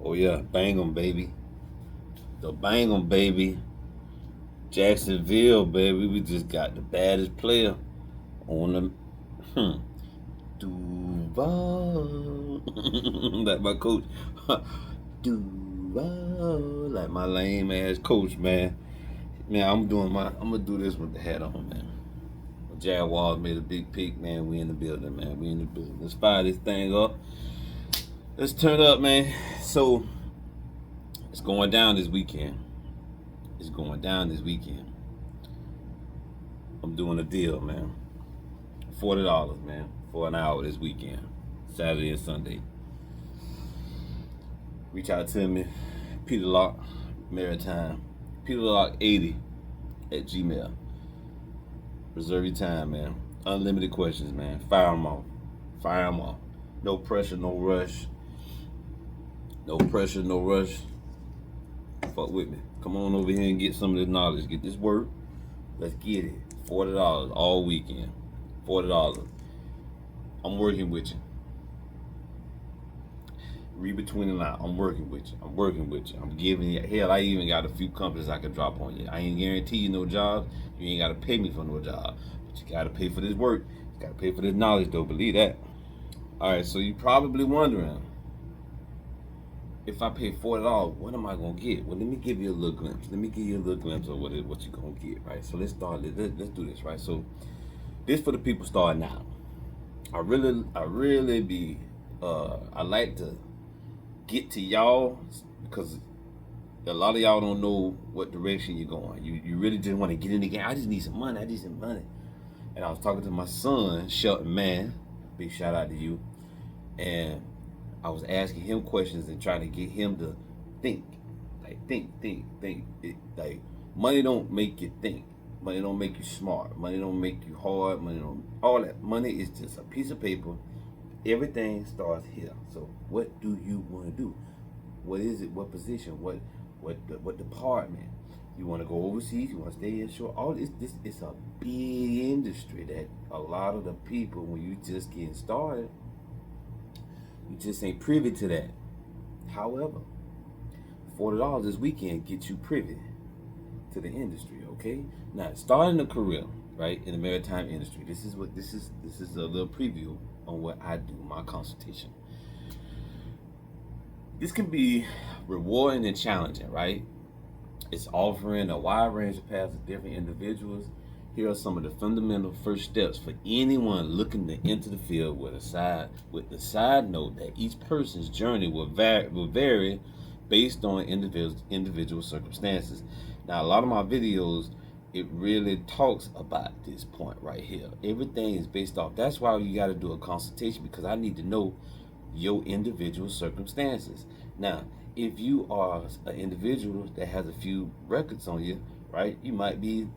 Oh yeah, bang 'em, baby. The bang 'em, baby. Jacksonville, baby. We just got the baddest player on the Duval. Like my coach. Duval. Like my lame ass coach, man. Man, I'm gonna do this with the hat on, man. Jaguars made a big pick, man. We in the building, man. We in the building. Let's fire this thing up. Let's turn up, man. So it's going down this weekend. It's going down this weekend. I'm doing a deal, man. $40, man, for an hour this weekend, Saturday and Sunday. Reach out to me, Peter Lock, Maritime, Peter Lock 80 at Gmail. Reserve your time, man. Unlimited questions, man. Fire them off. Fire them off. No pressure, no rush. No pressure, no rush. Fuck with me. Come on over here and get some of this knowledge. Get this work. Let's get it. $40 all weekend. $40. I'm working with you. Read between the lines. I'm working with you. I'm working with you. I'm giving you. Hell, I even got a few companies I can drop on you. I ain't guarantee you no jobs. You ain't got to pay me for no job. But you got to pay for this work. You got to pay for this knowledge, though. Believe that. All right, so you're probably wondering, if I pay $40, what am I gonna get? Well, let me give you a little glimpse. Let me give you a little glimpse of what you're gonna get, right? So let's start. Let's do this, right? So this for the people starting out. I really be. I like to get to y'all because a lot of y'all don't know what direction you're going. You really just want to get in the game. I just need some money. I need some money. And I was talking to my son, Shelton, man. Big shout out to you. And I was asking him questions and trying to get him to think. Like think. Like money don't make you think. Money don't make you smart. Money don't make you hard. Money don't all that. Money is just a piece of paper. Everything starts here. So what do you want to do? What is it? What position? What department? You want to go overseas? You want to stay in short? All this it's a big industry that a lot of the people, when you just getting started, you just ain't privy to that. However, $40 this weekend gets you privy to the industry. Okay, now starting a career right in the maritime industry. This is a little preview on what I do, my consultation. This can be rewarding and challenging, right? It's offering a wide range of paths to different individuals. Here are some of the fundamental first steps for anyone looking to enter the field with the side note that each person's journey will vary based on individual circumstances. Now, a lot of my videos, it really talks about this point right here. Everything is based off. That's why you got to do a consultation, because I need to know your individual circumstances. Now, if you are an individual that has a few records on you, right, you might be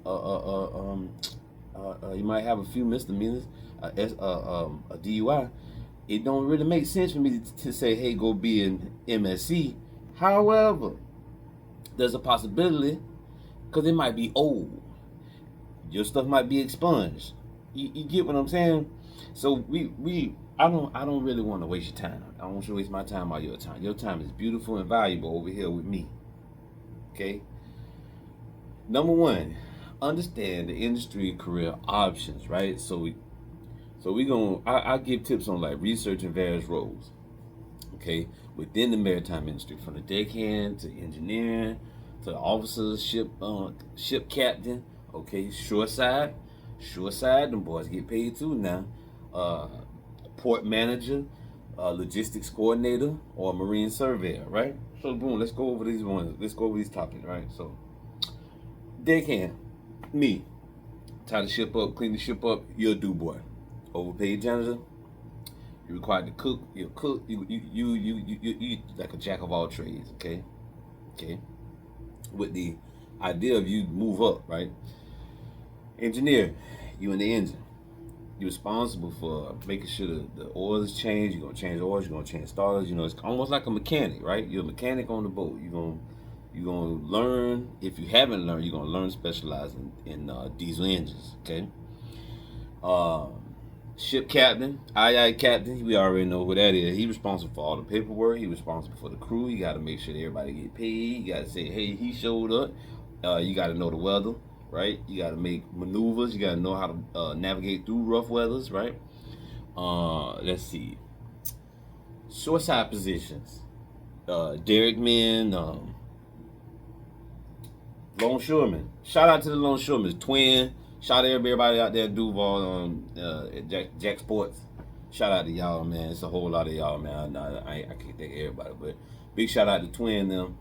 you might have a few misdemeanors, a DUI. It don't really make sense for me to say, hey, go be an MSC. However, there's a possibility, because it might be old. Your stuff might be expunged. You get what I'm saying? So I don't really want to waste your time. I don't want you to waste my time or your time. Your time is beautiful and valuable over here with me. Okay? Number one, understand the industry career options, right? I give tips on like researching various roles, okay, within the maritime industry, from the deckhand to engineering to the officer, ship captain, okay, shoreside, them boys get paid too now. Port manager, logistics coordinator, or marine surveyor, right? So boom, let's go over these ones. Let's go over these topics, right? So deckhand, me, tie the ship up, clean the ship up, you're a do boy. Overpaid janitor, you're required to cook. You're a cook. You like a jack of all trades. Okay. With the idea of you move up, right? Engineer, you in the engine. You're responsible for making sure the oils change. You're gonna change oils. You're gonna change starters. You know, it's almost like a mechanic, right? You're a mechanic on the boat. You're gonna learn. If you haven't learned, you're gonna learn to specialize in diesel engines. Okay. Ship captain, aye captain, we already know who that is. He responsible for all the paperwork. He responsible for the crew. You got to make sure that everybody get paid. You got to say, hey, he showed up. You got to know the weather, right? You got to make maneuvers. You got to know how to navigate through rough weathers, right? Let's see. Short side positions. Derrick men, longshoremen. Shout out to the longshoremen. Twin. Shout out to everybody out there at Duval, at Jack Sports. Shout out to y'all, man. It's a whole lot of y'all, man. I can't think of everybody, but big shout out to Twin them.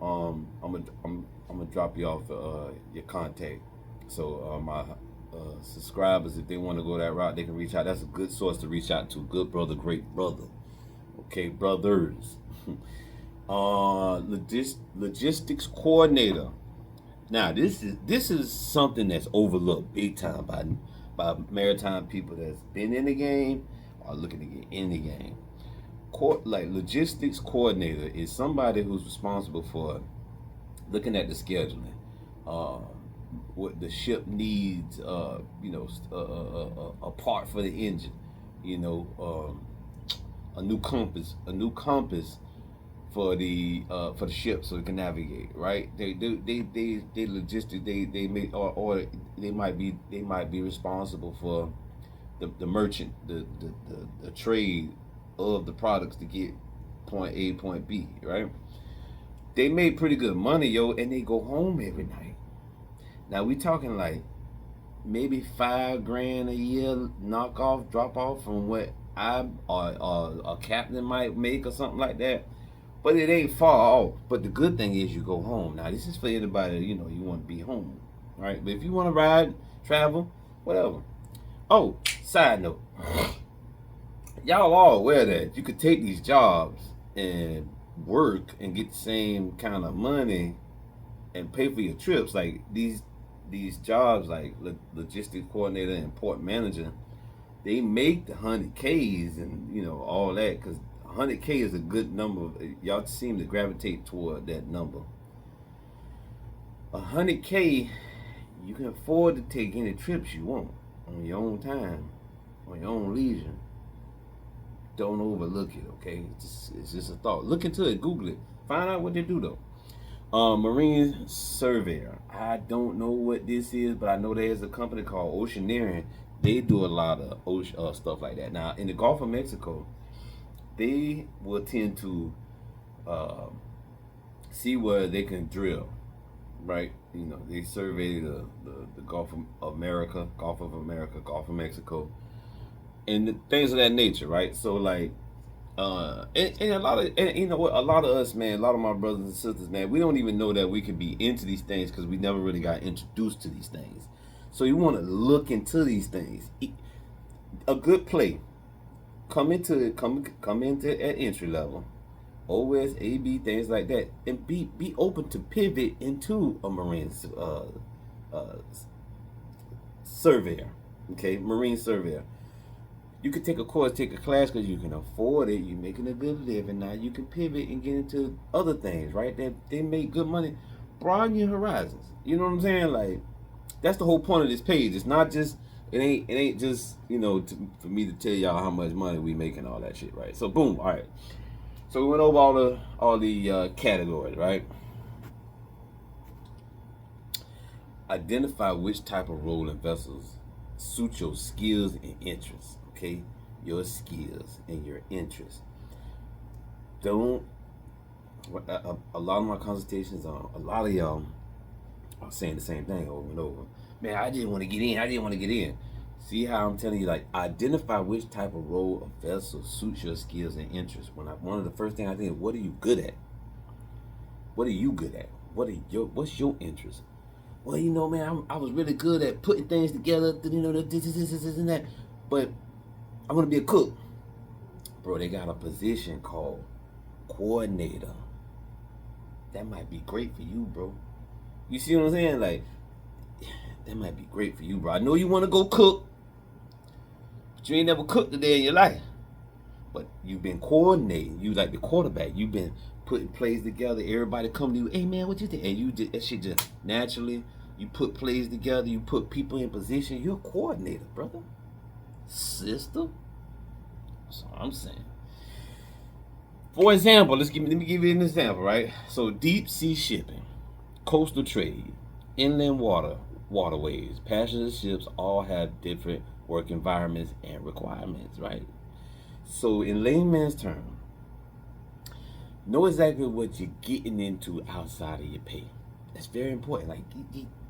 I'm gonna drop you off your contact. So my subscribers, if they want to go that route, they can reach out. That's a good source to reach out to. Good brother, great brother. Okay, brothers. Logistics coordinator. Now this is something that's overlooked big time by maritime people that's been in the game or looking to get in the game. Like logistics coordinator is somebody who's responsible for looking at the scheduling, what the ship needs, a part for the engine, a new compass for the ship so it can navigate, right? They logistics they make or they might be responsible for the merchant, the trade of the products to get point A, point B, right? They make pretty good money, yo, and they go home every night. Now we talking like maybe $5,000 a year drop off from what a captain might make or something like that. But it ain't far off. But the good thing is you go home. Now this is for anybody, you want to be home, right? But if you want to ride, travel, whatever. Oh, side note. Y'all all aware that you could take these jobs and work and get the same kind of money and pay for your trips. Like these jobs like logistics coordinator and port manager, they make the 100Ks and all that, because 100K is a good number. Y'all seem to gravitate toward that number. 100K, you can afford to take any trips you want on your own time, on your own leisure. Don't overlook it, okay? It's just a thought. Look into it, Google it, find out what they do though. Marine surveyor. I don't know what this is, but I know there's a company called Oceaneering. They do a lot of stuff like that. Now in the Gulf of Mexico, they will tend to see where they can drill, right? They survey the Gulf of America, Gulf of Mexico, and things of that nature, right? So like, and a lot of, and a lot of us, man, a lot of my brothers and sisters, man, we don't even know that we could be into these things because we never really got introduced to these things. So you want to look into these things. A good play. Come into at entry level, OS, AB, things like that, and be open to pivot into a marine surveyor. Okay, marine surveyor. You can take a course, take a class because you can afford it. You're making a good living now. You can pivot and get into other things, right? They make good money. Broaden your horizons. You know what I'm saying? Like, that's the whole point of this page. It's not just it ain't just for me to tell y'all how much money we make and all that shit, right? So boom, all right. So we went over all the categories, right? Identify which type of role and vessels suit your skills and interests. Okay, your skills and your interests. Don't. A lot of my consultations, a lot of y'all are saying the same thing over and over. Man, I didn't want to get in. See how I'm telling you, like, identify which type of role or vessel suits your skills and interests. One of the first things I think is, what are you good at? What are you good at? What's your interest? Well, man, I was really good at putting things together, this and that. But I want to be a cook. Bro, they got a position called coordinator. That might be great for you, bro. You see what I'm saying? Like, that might be great for you, bro. I know you want to go cook, but you ain't never cooked a day in your life. But you've been coordinating. You like the quarterback. You've been putting plays together. Everybody come to you, hey man, what you think? And you just, that shit just naturally, you put plays together. You put people in position. You're a coordinator, brother. system. That's what I'm saying. For example, let me give you an example, right? So deep sea shipping, coastal trade, inland waterways, passenger ships all have different work environments and requirements, right? So in layman's term, know exactly what you're getting into outside of your pay. That's very important. Like,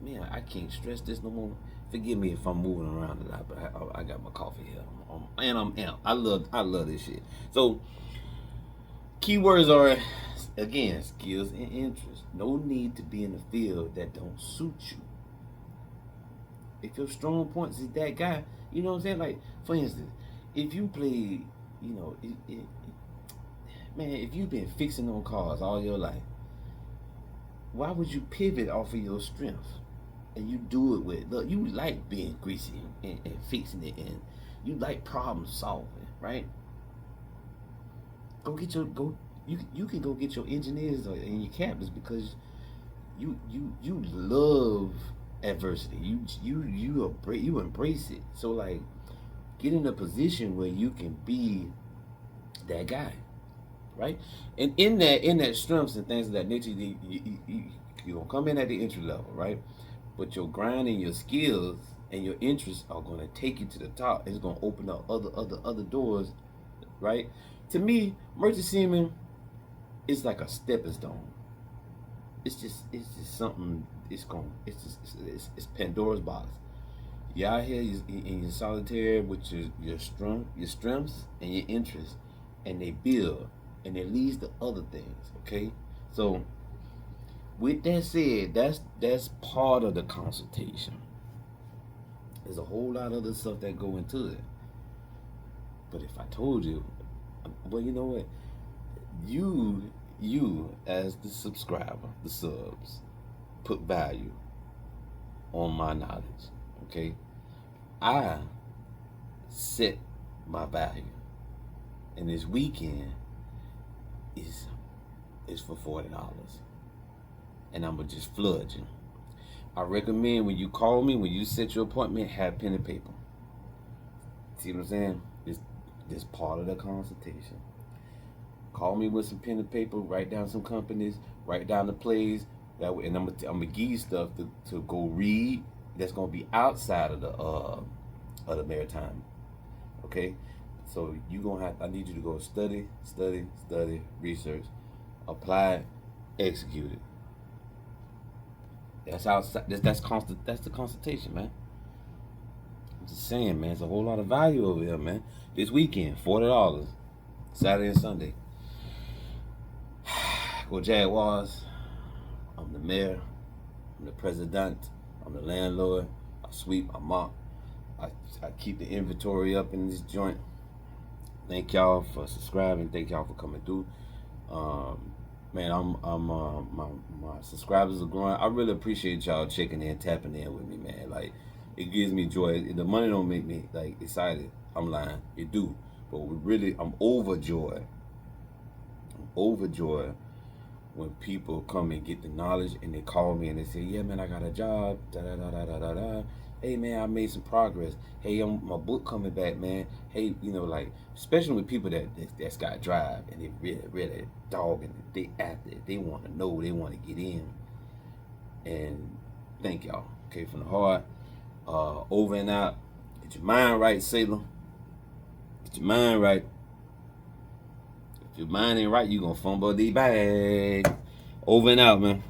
man, I can't stress this no more. Forgive me if I'm moving around a lot, but I got my coffee here, and I'm amped. I love this shit. So keywords are, again, skills and interests. No need to be in a field that don't suit you. If your strong points is that guy, you know what I'm saying? Like, for instance, if you play, you know, man, if you've been fixing on cars all your life, why would you pivot off of your strength? And you do it with, look, you like being greasy and fixing it, and you like problem solving, right? Go get your go. You can go get your engineers and your captains because you love adversity. You embrace it. So like, get in a position where you can be that guy, right? And in that strengths and things of that nature, you're gonna come in at the entry level, right? But your grind and your skills and your interests are gonna take you to the top. It's gonna open up other doors, right? To me, merchant seaman is like a stepping stone. It's just something. It's Pandora's box. You're out here in your solitaire with your strengths and your interests, and they build, and it leads to other things. Okay, so with that said, that's part of the consultation. There's a whole lot of other stuff that go into it. But if I told you, well, you know what? You as the subscriber, the subs, put value on my knowledge. Okay, I set my value, and this weekend is for $40, and I'm gonna just flood you. I recommend when you call me, when you set your appointment, have pen and paper. See what I'm saying? This part of the consultation. Call me with some pen and paper. Write down some companies. Write down the plays. That way, and I'm gonna give you stuff to go read. That's gonna be outside of the Maritime. Okay, so I need you to go study, research, apply, execute it. That's outside. That's the consultation, man. I'm just saying, man. It's a whole lot of value over here, man. This weekend, $40, Saturday and Sunday. Go Jaguars. I'm the mayor. I'm the president. I'm the landlord. I sweep. I mop. I keep the inventory up in this joint. Thank y'all for subscribing. Thank y'all for coming through. Man, my subscribers are growing. I really appreciate y'all checking in, tapping in with me, man. Like, it gives me joy. The money don't make me like excited. I'm lying. It do, but I'm overjoyed. I'm overjoyed when people come and get the knowledge and they call me and they say, "Yeah, man, I got a job. Da da da da da da da. Hey, man, I made some progress. Hey, my book coming back, man. Hey, you know, like, especially with people that's got drive and they really dogging it. They after it. They want to know. They want to get in. And thank y'all. Okay, from the heart. Over and out. Get your mind right, sailor. Get your mind right. If your mind ain't right, you gonna fumble the bag. Over and out, man.